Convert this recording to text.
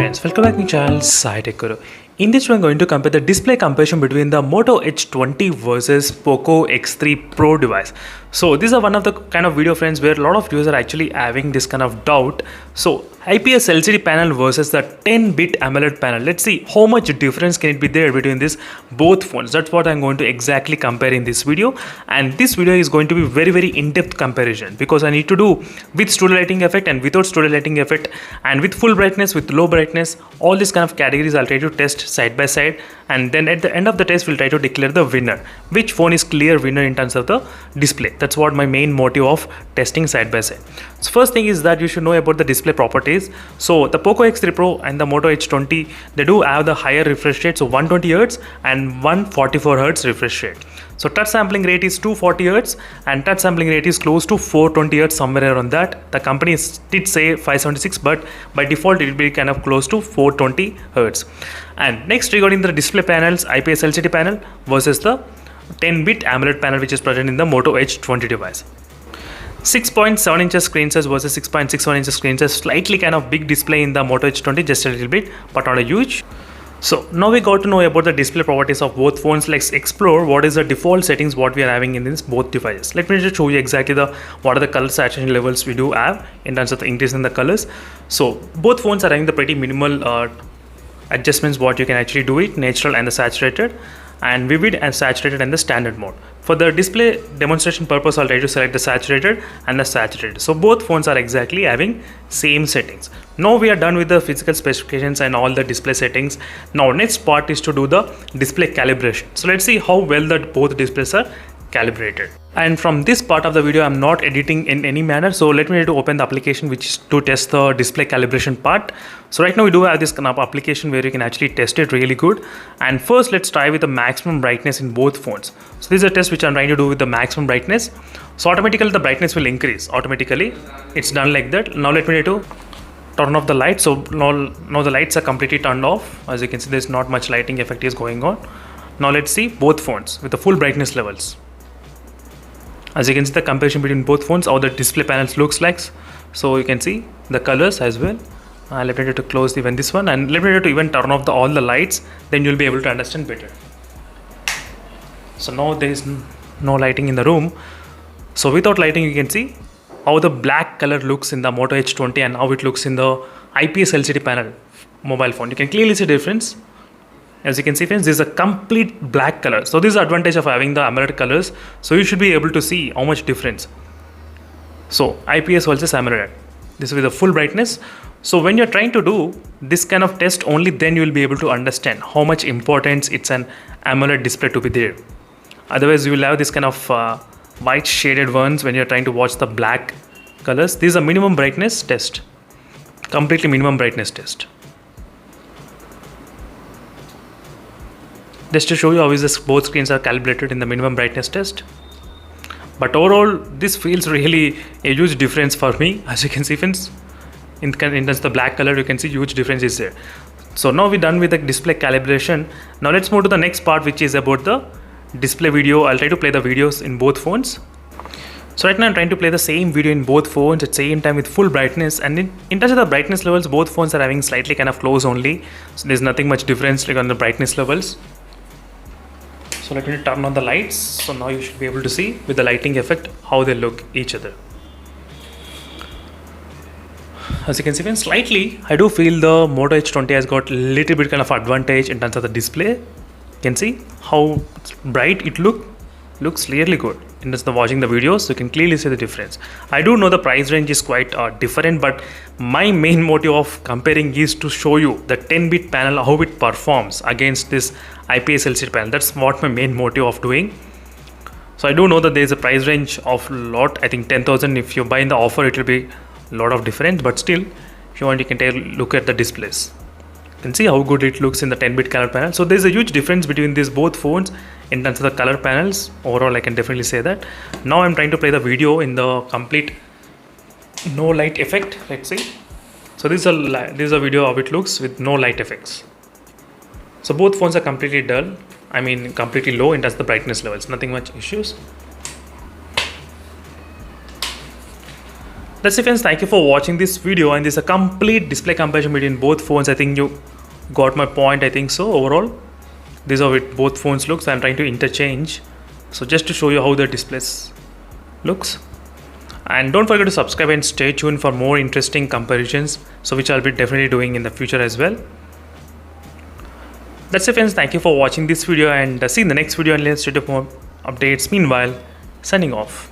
friends, welcome back to my channel Sai Tech Guru. In this video, I'm going to compare the display comparison between the Moto H20 versus Poco X3 Pro device. So these are one of the kind of video friends where a lot of users are actually having this kind of doubt. So IPS LCD panel versus the 10-bit AMOLED panel. Let's see how much difference can it be there between these both phones. That's what I'm going to exactly compare in this video. And this video is going to be very in-depth comparison because I need to do with studio lighting effect and without studio lighting effect and with full brightness, with low brightness, all these kind of categories I'll try to test side by side, and then at the end of the test we'll try to declare the winner, which phone is clear winner in terms of the display. That's what my main motive of testing side by side. So first thing is that you should know about the display properties. So the Poco X3 Pro and the Moto H20, they do have the higher refresh rate, so 120 Hz and 144 Hz refresh rate. So touch sampling rate is 240 Hz and touch sampling rate is close to 420 Hz, somewhere around that. The company did say 576, but by default it will be kind of close to 420 Hz. And next, regarding the display panels, IPS LCD panel versus the 10-bit AMOLED panel which is present in the Moto H20 device. 6.7 inches screen size versus 6.61 inches screen size, slightly kind of big display in the Moto H20, just a little bit, but not a huge. So now we got to know about the display properties of both phones. Let's explore what is the default settings what we are having in these both devices. Let me just show you exactly what are the color saturation levels we do have in terms of the increase in the colors. So both phones are having the pretty minimal adjustments what you can actually do it, natural and the saturated, and vivid and saturated and the standard mode. For the display demonstration purpose, I'll try to select the saturated and the saturated. So both phones are exactly having same settings. Now we are done with the physical specifications and all the display settings. Now next part is to do the display calibration. So let's see how well that both displays are calibrated. And from this part of the video, I'm not editing in any manner, so let me try to open the application which is to test the display calibration part. So right now we do have this kind of application where you can actually test it really good. And first let's try with the maximum brightness in both phones. So this is a test which I'm trying to do with the maximum brightness. So automatically the brightness will increase automatically. It's done like that. Now let me try to turn off the light. So now the lights are completely turned off. As you can see, there's not much lighting effect is going on. Now let's see both phones with the full brightness levels. As you can see the comparison between both phones, how the display panels looks like. So you can see the colors as well. Let me try to close even this one, and let me try to even turn off all the lights, then you'll be able to understand better. So now there is no lighting in the room. So without lighting you can see how the black color looks in the Moto H20 and how it looks in the IPS LCD panel mobile phone. You can clearly see the difference. As you can see friends, this is a complete black color. So this is the advantage of having the AMOLED colors. So you should be able to see how much difference. So IPS versus AMOLED. This is with the full brightness. So when you're trying to do this kind of test, only then you will be able to understand how much importance it's an AMOLED display to be there. Otherwise you will have this kind of white shaded ones when you're trying to watch the black colors. This is a minimum brightness test. Completely minimum brightness test. Just to show you how both screens are calibrated in the minimum brightness test. But overall, this feels really a huge difference for me. As you can see friends, in terms of the black color, you can see huge difference is there. So now we're done with the display calibration. Now let's move to the next part, which is about the display video. I'll try to play the videos in both phones. So right now I'm trying to play the same video in both phones at the same time with full brightness, and in terms of the brightness levels, both phones are having slightly kind of close only. So there's nothing much difference like on the brightness levels. So let me turn on the lights. So now you should be able to see with the lighting effect how they look each other. As you can see, slightly I do feel the Moto H20 has got a little bit kind of advantage in terms of the display. You can see how bright it looks really good. In terms of watching the videos, you can clearly see the difference. I do know the price range is quite different, but my main motive of comparing is to show you the 10-bit panel, how it performs against this IPS LCD panel. That's what my main motive of doing. So I do know that there is a price range of lot, I think 10,000. If you buy in the offer, it will be a lot of difference, but still if you want, you can take a look at the displays. You can see how good it looks in the 10-bit color panel. So there's a huge difference between these both phones in terms of the color panels. Overall, I can definitely say that. Now I'm trying to play the video in the complete no light effect. Let's see. So this is a video of it looks with no light effects. So both phones are completely dull. I mean completely low in terms of the brightness levels. Nothing much issues. That's it friends, thank you for watching this video, and this is a complete display comparison between both phones. I think you got my point. I think so. Overall, this is how it both phones looks. I'm trying to interchange, so just to show you how the displays looks. And don't forget to subscribe and stay tuned for more interesting comparisons, so which I'll be definitely doing in the future as well. That's it friends, thank you for watching this video, and see you in the next video, and let's see more updates. Meanwhile, signing off.